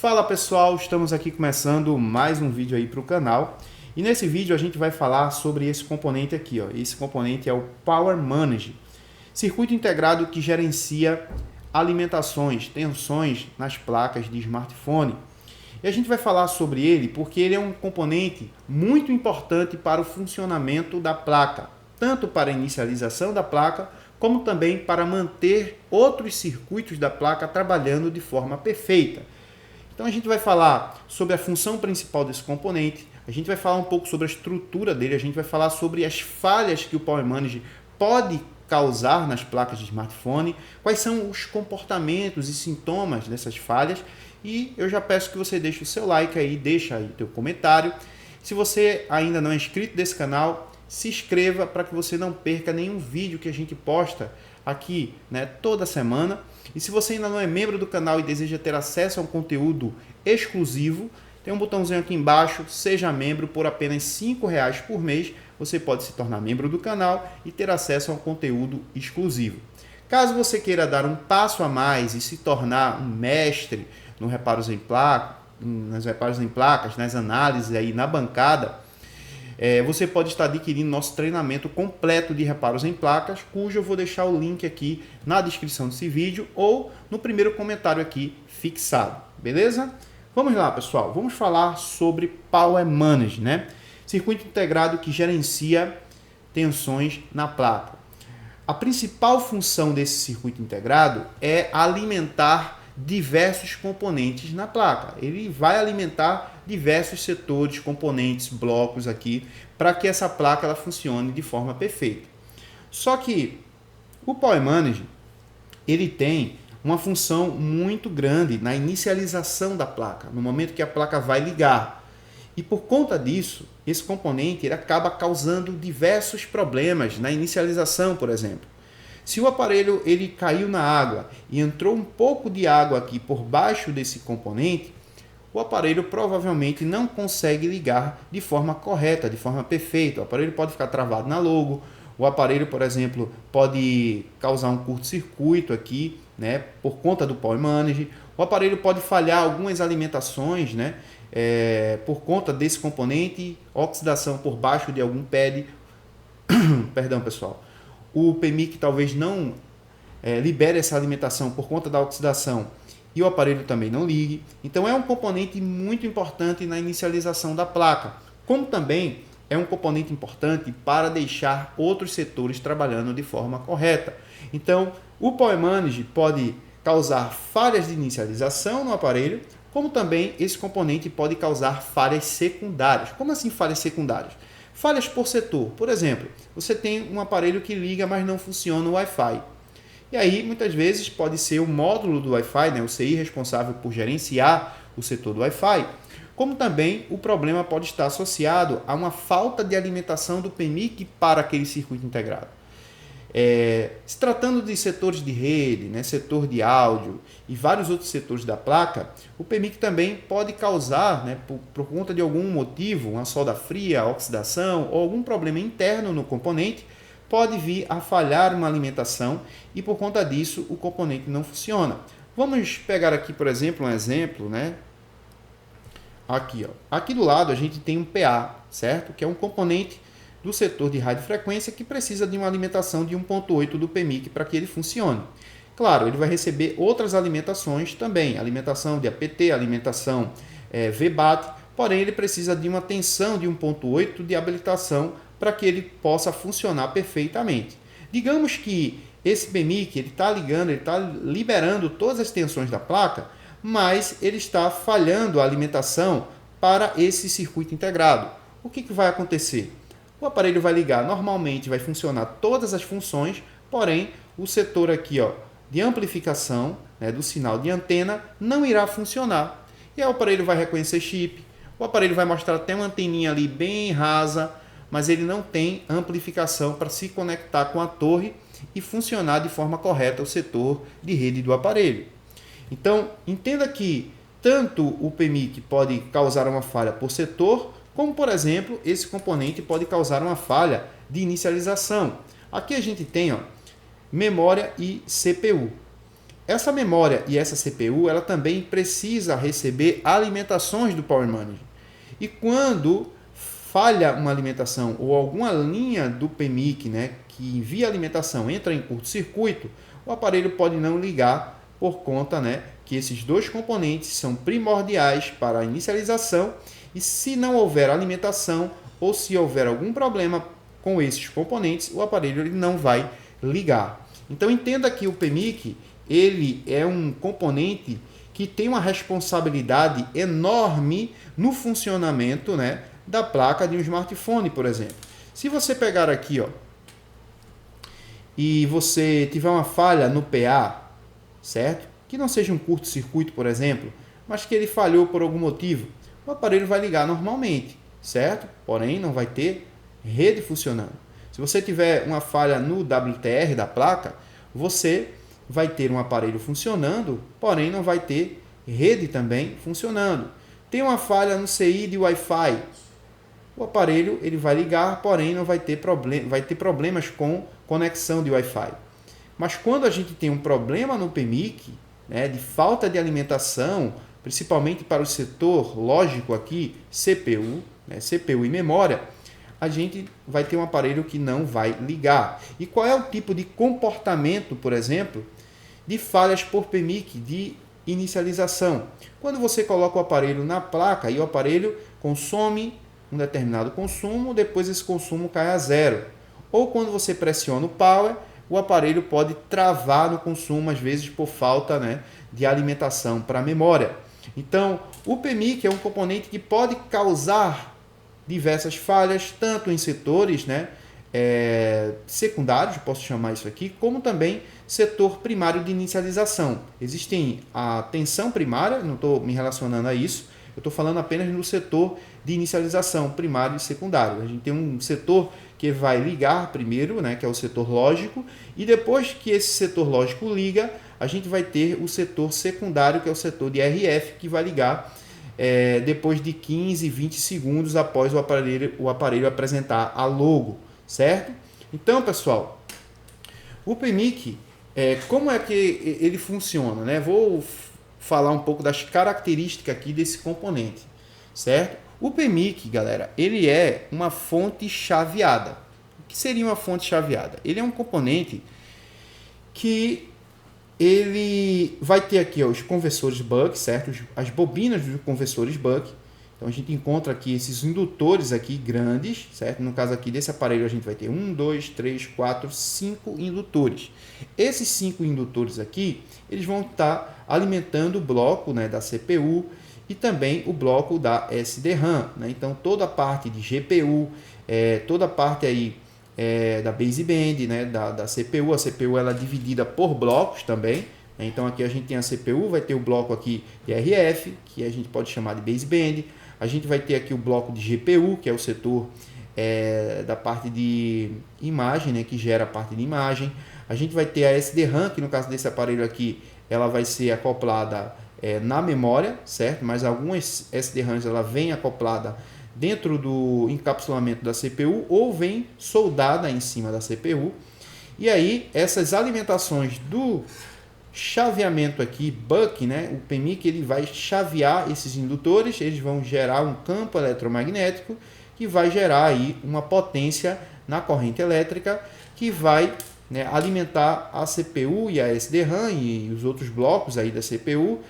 Fala pessoal, estamos aqui começando mais um vídeo aí para o canal e nesse vídeo a gente vai falar sobre esse componente aqui, ó. Esse componente é o Power Manage, circuito integrado que gerencia alimentações, tensões nas placas de smartphone. E a gente vai falar sobre ele porque ele é um componente muito importante para o funcionamento da placa, tanto para a inicialização da placa, como também para manter outros circuitos da placa trabalhando de forma perfeita. Então a gente vai falar sobre a função principal desse componente, a gente vai falar um pouco sobre a estrutura dele, a gente vai falar sobre as falhas que o Power Manage pode causar nas placas de smartphone, quais são os comportamentos e sintomas dessas falhas, e eu já peço que você deixe o seu like aí, deixa aí o teu comentário. Se você ainda não é inscrito desse canal, se inscreva para que você não perca nenhum vídeo que a gente posta aqui, né, toda semana. E se você ainda não é membro do canal e deseja ter acesso a um conteúdo exclusivo, tem um botãozinho aqui embaixo, seja membro, por apenas R$5 por mês. Você pode se tornar membro do canal e ter acesso a um conteúdo exclusivo. Caso você queira dar um passo a mais e se tornar um mestre no reparos em placa, nas reparos em placas, nas análises aí na bancada, você pode estar adquirindo nosso treinamento completo de reparos em placas, cujo eu vou deixar o link aqui na descrição desse vídeo ou no primeiro comentário aqui fixado, beleza? Vamos lá, pessoal, vamos falar sobre Power Manage, né? Circuito integrado que gerencia tensões na placa. A principal função desse circuito integrado é alimentar diversos componentes na placa. Ele vai alimentar diversos setores, componentes, blocos aqui, para que essa placa ela funcione de forma perfeita. Só que o Power Manage, ele tem uma função muito grande na inicialização da placa, no momento que a placa vai ligar. E por conta disso, esse componente ele acaba causando diversos problemas na inicialização, por exemplo. Se o aparelho ele caiu na água e entrou um pouco de água aqui por baixo desse componente, o aparelho provavelmente não consegue ligar de forma correta, de forma perfeita. O aparelho pode ficar travado na logo, o aparelho, por exemplo, pode causar um curto-circuito aqui, né, por conta do Power Manage. O aparelho pode falhar algumas alimentações, né, por conta desse componente, oxidação por baixo de algum pad. Perdão, pessoal. O PMIC talvez não libere essa alimentação por conta da oxidação e o aparelho também não ligue. Então é um componente muito importante na inicialização da placa, como também é um componente importante para deixar outros setores trabalhando de forma correta. Então o Power Manage pode causar falhas de inicialização no aparelho, como também esse componente pode causar falhas secundárias. Como assim falhas secundárias? Falhas por setor. Por exemplo, você tem um aparelho que liga, mas não funciona o Wi-Fi. E aí, muitas vezes, pode ser o módulo do Wi-Fi, né, o CI responsável por gerenciar o setor do Wi-Fi, como também o problema pode estar associado a uma falta de alimentação do PMIC para aquele circuito integrado. Se tratando de setores de rede, né, setor de áudio e vários outros setores da placa, o PMIC também pode causar, né, por conta de algum motivo, uma solda fria, oxidação ou algum problema interno no componente, pode vir a falhar uma alimentação e por conta disso o componente não funciona. Vamos pegar aqui, por exemplo, um exemplo, né? Aqui, ó. Aqui do lado a gente tem um PA, certo? Que é um componente do setor de radiofrequência que precisa de uma alimentação de 1.8 do PMIC para que ele funcione. Claro, ele vai receber outras alimentações também, alimentação de APT, alimentação VBAT, porém ele precisa de uma tensão de 1.8 de habilitação para que ele possa funcionar perfeitamente. Digamos que esse PMIC está ligando, ele está liberando todas as tensões da placa, mas ele está falhando a alimentação para esse circuito integrado. O que vai acontecer? O aparelho vai ligar normalmente, vai funcionar todas as funções, porém o setor aqui, ó, de amplificação, né, do sinal de antena não irá funcionar. E aí o aparelho vai reconhecer chip, o aparelho vai mostrar até uma anteninha ali bem rasa, mas ele não tem amplificação para se conectar com a torre e funcionar de forma correta o setor de rede do aparelho. Então, entenda que tanto o PMIC pode causar uma falha por setor, como, por exemplo, esse componente pode causar uma falha de inicialização. Aqui a gente tem, ó, memória e CPU. essa memória e essa CPU, ela também precisa receber alimentações do Power Manager. E quando falha uma alimentação ou alguma linha do PMIC, né, que envia alimentação, entra em curto-circuito, o aparelho pode não ligar por conta, né, que esses dois componentes são primordiais para a inicialização, e se não houver alimentação ou se houver algum problema com esses componentes, o aparelho ele não vai ligar. Então entenda que o PMIC ele é um componente que tem uma responsabilidade enorme no funcionamento, né, da placa de um smartphone, por exemplo. Se você pegar aqui, ó, e você tiver uma falha no PA, certo? Que não seja um curto-circuito, por exemplo, mas que ele falhou por algum motivo, o aparelho vai ligar normalmente, certo? Porém, não vai ter rede funcionando. Se você tiver uma falha no WTR da placa, você vai ter um aparelho funcionando, porém não vai ter rede também funcionando. Tem uma falha no CI de Wi-Fi, o aparelho ele vai ligar, porém não vai ter problemas com conexão de Wi-Fi. Mas quando a gente tem um problema no PMIC, né, de falta de alimentação, principalmente para o setor lógico aqui, CPU, né, CPU e memória, a gente vai ter um aparelho que não vai ligar. E qual é o tipo de comportamento, por exemplo, de falhas por PMIC de inicialização? Quando você coloca o aparelho na placa e o aparelho consome um determinado consumo, depois esse consumo cai a zero. Ou quando você pressiona o power, o aparelho pode travar no consumo, às vezes por falta, né, de alimentação para a memória. Então, o PMIC é um componente que pode causar diversas falhas, tanto em setores, né, secundários, posso chamar isso aqui, como também setor primário de inicialização. Existem a tensão primária, não estou me relacionando a isso, eu estou falando apenas no setor de inicialização, primário e secundário. A gente tem um setor que vai ligar primeiro, né, que é o setor lógico, e depois que esse setor lógico liga, a gente vai ter o setor secundário, que é o setor de RF, que vai ligar depois de 15, 20 segundos após o aparelho apresentar a logo, certo? Então, pessoal, o PMIC, como é que ele funciona, né? Vou falar um pouco das características aqui desse componente, certo? O PMIC, galera, ele é uma fonte chaveada. O que seria uma fonte chaveada? Ele é um componente que ele vai ter aqui, ó, os conversores buck, certo? As bobinas dos conversores buck. Então a gente encontra aqui esses indutores aqui grandes, certo? No caso aqui desse aparelho a gente vai ter 1, 2, 3, 4, 5 indutores. Esses 5 indutores aqui, eles vão estar alimentando o bloco, né, da CPU e também o bloco da SDRAM, né? Então toda a parte de GPU, toda a parte aí da baseband, né, da CPU. A CPU ela é dividida por blocos também. Então aqui a gente tem a CPU, vai ter o bloco aqui de RF, que a gente pode chamar de baseband. A gente vai ter aqui o bloco de GPU, que é o setor da parte de imagem, né, que gera a parte de imagem. A gente vai ter a SDRAM, que no caso desse aparelho aqui, ela vai ser acoplada na memória, certo? Mas algumas SDRAMs ela vem acoplada dentro do encapsulamento da CPU ou vem soldada em cima da CPU. E aí essas alimentações do chaveamento aqui, buck, né, o PMIC ele vai chavear esses indutores, eles vão gerar um campo eletromagnético que vai gerar aí uma potência na corrente elétrica que vai, né, alimentar a CPU e a SDRAM e os outros blocos aí da CPU,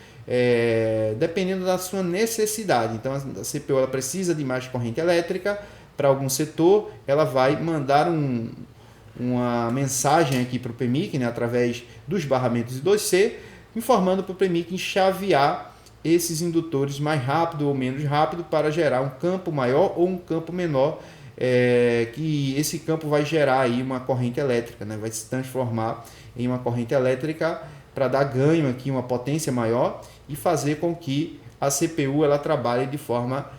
dependendo da sua necessidade. Então a CPU ela precisa de mais corrente elétrica para algum setor, ela vai mandar uma mensagem aqui para o PMIC, né, através dos barramentos I2C, informando para o PMIC chavear esses indutores mais rápido ou menos rápido para gerar um campo maior ou um campo menor, que esse campo vai gerar aí uma corrente elétrica, né, vai se transformar em uma corrente elétrica para dar ganho aqui, uma potência maior e fazer com que a CPU ela trabalhe de forma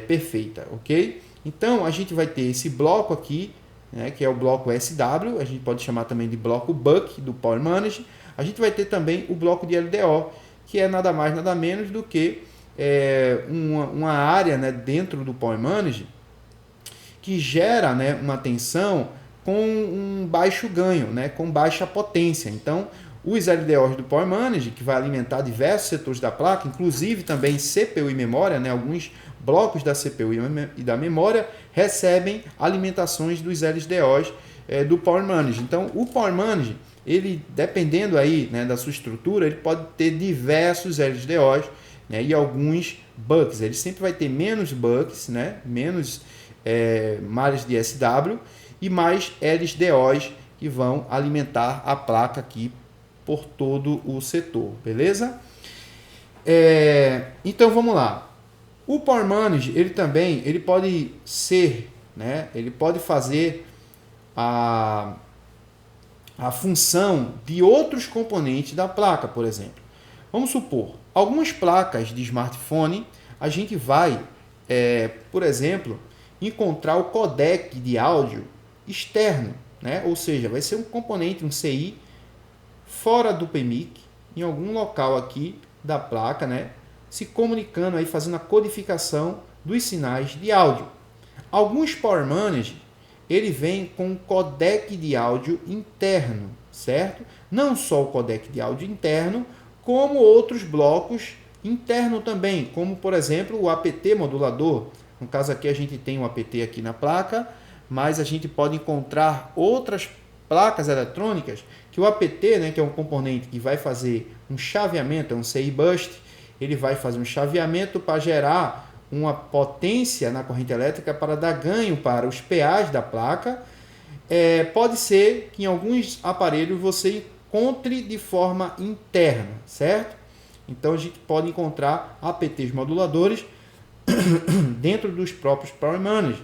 perfeita, ok? Então a gente vai ter esse bloco aqui, né, que é o bloco SW, a gente pode chamar também de bloco buck do Power Manager. A gente vai ter também o bloco de LDO, que é nada mais nada menos do que uma área, né, dentro do Power Manager que gera, né, uma tensão com um baixo ganho, né, com baixa potência. Então os LDOs do Power Manager, que vai alimentar diversos setores da placa, inclusive também CPU e memória, né? Alguns blocos da CPU e da memória recebem alimentações dos LDOs do Power Manager. Então, o Power Manager, ele, dependendo aí, né, da sua estrutura, ele pode ter diversos LDOs, né, e alguns buckets. Ele sempre vai ter menos buckets, né, menos malhas de SW e mais LDOs que vão alimentar a placa aqui por todo o setor, beleza? Então vamos lá. O Power Manager, ele pode ser, né, ele pode fazer a função de outros componentes da placa, por exemplo. Vamos supor, algumas placas de smartphone, a gente vai, por exemplo, encontrar o codec de áudio externo, né? Ou seja, vai ser um componente, um CI, fora do PMIC, em algum local aqui da placa, né? Se comunicando aí, fazendo a codificação dos sinais de áudio. Alguns Power Manager, ele vem com um codec de áudio interno, certo? Não só o codec de áudio interno, como outros blocos internos também, como por exemplo o APT modulador. No caso aqui a gente tem um APT aqui na placa, mas a gente pode encontrar outras placas eletrônicas que o APT, né, que é um componente que vai fazer um chaveamento, é um CI Bus, ele vai fazer um chaveamento para gerar uma potência na corrente elétrica para dar ganho para os PAs da placa. Pode ser que em alguns aparelhos você encontre de forma interna, certo? Então a gente pode encontrar APTs moduladores dentro dos próprios Power Manager.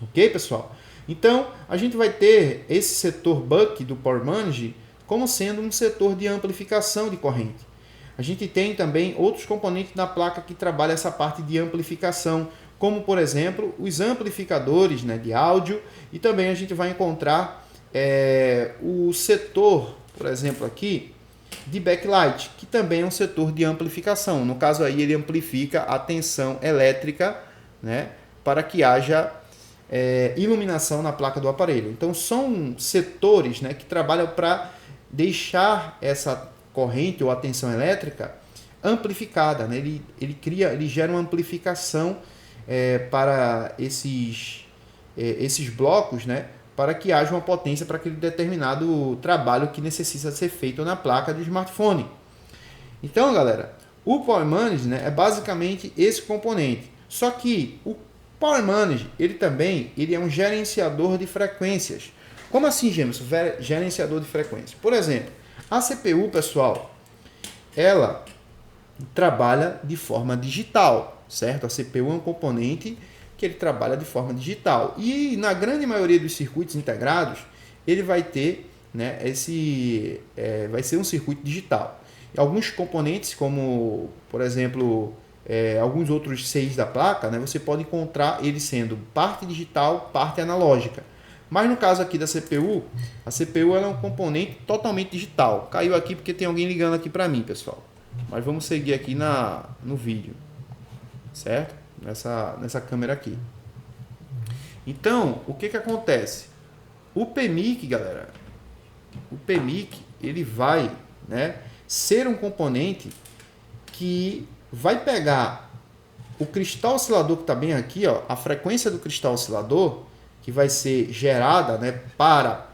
Ok, pessoal? Então a gente vai ter esse setor buck do Power Manager como sendo um setor de amplificação de corrente. A gente tem também outros componentes na placa que trabalham essa parte de amplificação, como por exemplo os amplificadores, né, de áudio, e também a gente vai encontrar o setor, por exemplo aqui, de backlight, que também é um setor de amplificação. No caso aí ele amplifica a tensão elétrica, né, para que haja iluminação na placa do aparelho. Então são setores, né, que trabalham para deixar essa corrente ou a tensão elétrica amplificada, né? Ele gera uma amplificação para esses blocos, né? Para que haja uma potência para aquele determinado trabalho que necessita ser feito na placa do smartphone. Então, galera, o Power Manager, né, é basicamente esse componente. Só que o Power Manager, ele é um gerenciador de frequências. Como assim, James? Gerenciador de frequências. Por exemplo, a CPU, pessoal, ela trabalha de forma digital, certo? A CPU é um componente que ele trabalha de forma digital. E na grande maioria dos circuitos integrados, ele vai ter, né, vai ser um circuito digital. E alguns componentes, como, por exemplo, alguns outros CIs da placa, né, você pode encontrar ele sendo parte digital, parte analógica. Mas no caso aqui da CPU, a CPU ela é um componente totalmente digital. Caiu aqui porque tem alguém ligando aqui para mim, pessoal. Mas vamos seguir aqui no vídeo, certo? Nessa câmera aqui. Então, o que acontece? O PMIC, galera, o PMIC, ele vai, né, ser um componente que vai pegar o cristal oscilador que está bem aqui, ó, a frequência do cristal oscilador, que vai ser gerada, né, para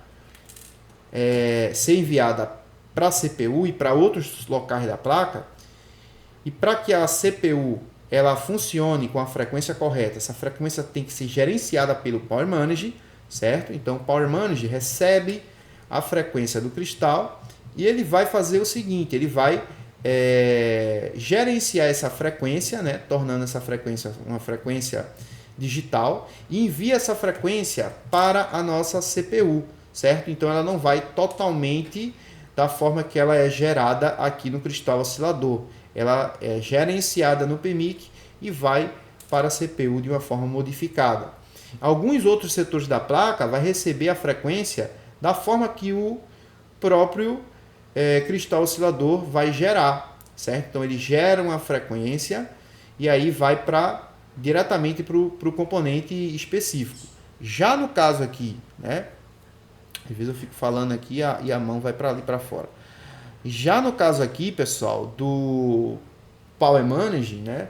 ser enviada para a CPU e para outros locais da placa. E para que a CPU ela funcione com a frequência correta, essa frequência tem que ser gerenciada pelo Power Manager, certo? Então o Power Manager recebe a frequência do cristal e ele vai fazer o seguinte, ele vai gerenciar essa frequência, né, tornando essa frequência uma frequência digital, e envia essa frequência para a nossa CPU, certo? Então ela não vai totalmente da forma que ela é gerada aqui no cristal oscilador. Ela é gerenciada no PMIC e vai para a CPU de uma forma modificada. Alguns outros setores da placa vai receber a frequência da forma que o próprio cristal oscilador vai gerar, certo? Então ele gera uma frequência e aí vai diretamente para o componente específico. Já no caso aqui, né, Às vezes eu fico falando aqui e a mão vai para ali para fora. Já no caso aqui, pessoal, do Power Manage, né?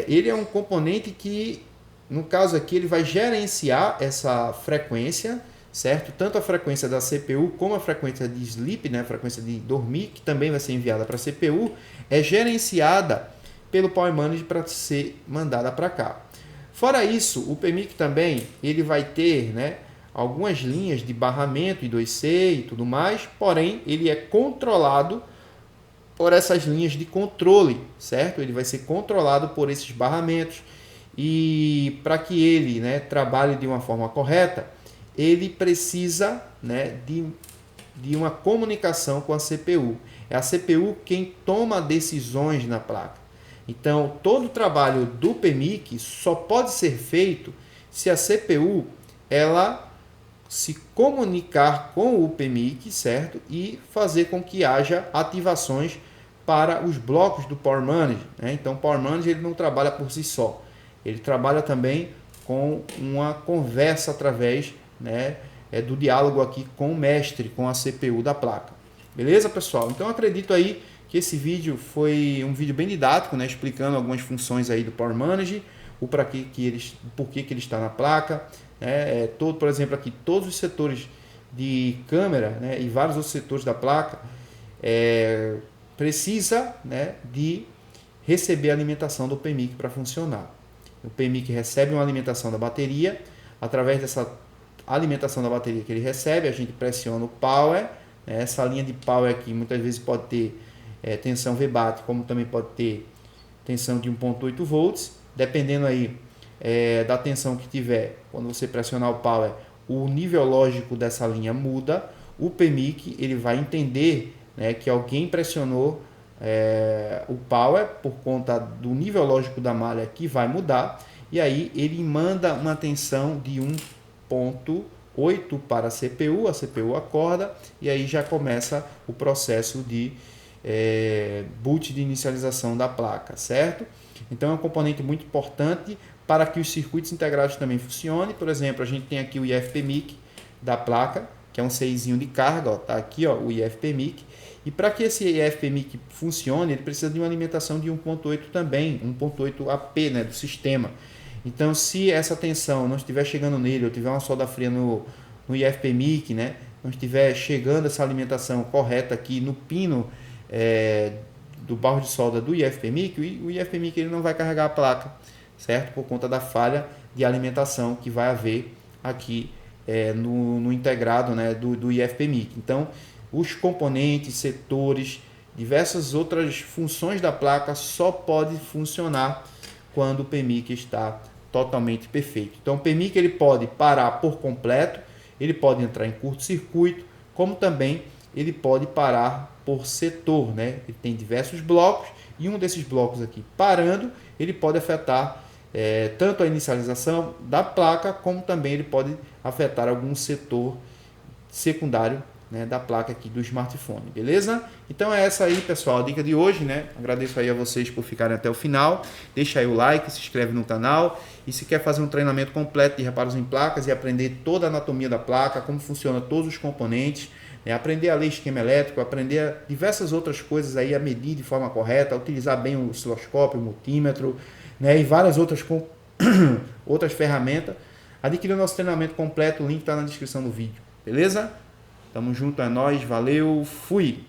Ele é um componente que, no caso aqui, ele vai gerenciar essa frequência, certo? Tanto a frequência da CPU como a frequência de sleep, né? A frequência de dormir, que também vai ser enviada para a CPU, é gerenciada pelo Power Manage para ser mandada para cá. Fora isso, o PMIC também ele vai ter, né, algumas linhas de barramento I2C e tudo mais, porém ele é controlado por essas linhas de controle, certo? Ele vai ser controlado por esses barramentos e para que ele, né, trabalhe de uma forma correta, ele precisa, né, de uma comunicação com a CPU. É a CPU quem toma decisões na placa. Então, todo o trabalho do PMIC só pode ser feito se a CPU ela se comunicar com o PMIC, certo? E fazer com que haja ativações para os blocos do Power Manager, né? Então, o Power Manager ele não trabalha por si só. Ele trabalha também com uma conversa através, né, do diálogo aqui com o mestre, com a CPU da placa. Beleza, pessoal? Então, acredito aí que esse vídeo foi um vídeo bem didático, né, explicando algumas funções aí do Power Manager, o porquê que ele está na placa, né, por exemplo, aqui todos os setores de câmera, né, e vários outros setores da placa precisa, né, de receber a alimentação do PMIC para funcionar. O PMIC recebe uma alimentação da bateria, através dessa alimentação da bateria que ele recebe, a gente pressiona o power, né, essa linha de power aqui muitas vezes pode ter tensão VBAT, como também pode ter tensão de 1.8 volts, dependendo aí da tensão que tiver, quando você pressionar o power, o nível lógico dessa linha muda, o PMIC ele vai entender, né, que alguém pressionou o power por conta do nível lógico da malha que vai mudar, e aí ele manda uma tensão de 1.8 para a CPU acorda, e aí já começa o processo de boot de inicialização da placa, certo? Então é um componente muito importante para que os circuitos integrados também funcionem. Por exemplo, a gente tem aqui o IFPMIC da placa, que é um CIzinho de carga, ó, tá aqui ó, o IFPMIC. E para que esse IFPMIC funcione, ele precisa de uma alimentação de 1.8 também, 1.8 AP, né, do sistema. Então, se essa tensão não estiver chegando nele, ou tiver uma solda fria no IFPMIC, né, não estiver chegando essa alimentação correta aqui no pino do barro de solda do IFPMIC, o IFPMIC ele não vai carregar a placa, certo? Por conta da falha de alimentação que vai haver aqui no integrado, né, do IFPMIC. Então, os componentes, setores, diversas outras funções da placa só pode funcionar quando o PMIC está totalmente perfeito. Então, o PMIC ele pode parar por completo, ele pode entrar em curto-circuito, como também ele pode parar por setor, né? Ele tem diversos blocos e um desses blocos aqui parando, ele pode afetar tanto a inicialização da placa, como também ele pode afetar algum setor secundário, né, da placa aqui do smartphone, beleza? Então é essa aí, pessoal, a dica de hoje, né? Agradeço aí a vocês por ficarem até o final. Deixa aí o like, se inscreve no canal. E se quer fazer um treinamento completo de reparos em placas e aprender toda a anatomia da placa, como funciona todos os componentes, aprender a ler esquema elétrico, aprender diversas outras coisas aí, a medir de forma correta, a utilizar bem o osciloscópio, o multímetro, né, e várias outras ferramentas, adquirir o nosso treinamento completo, o link está na descrição do vídeo, beleza? Tamo junto, é nóis, valeu, fui!